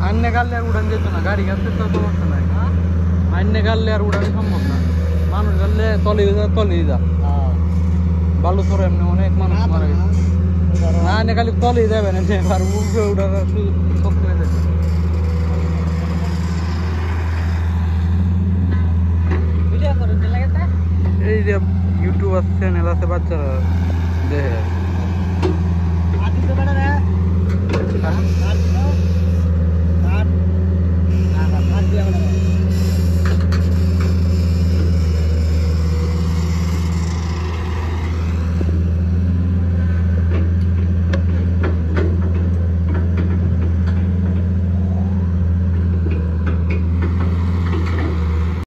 अन्य गाल्ले उड़ान देतो ना गाड़ी गाते तो समस्या নাই अन्य गाल्ले আর উড়ানো সম্ভব না মানুষ গাল্লে তলে যা বালু তোর এমনি অনেক মানুষ মারা গেছে না নে খালি তলে যাবে না যে আর উপরে উড়ার শক্তি হয়ে যাবে ভিডিও করে লাগে তা এই যে ইউটিউবার চ্যানেল আছে বাচ্চারা দেখে আদি তো বড় রে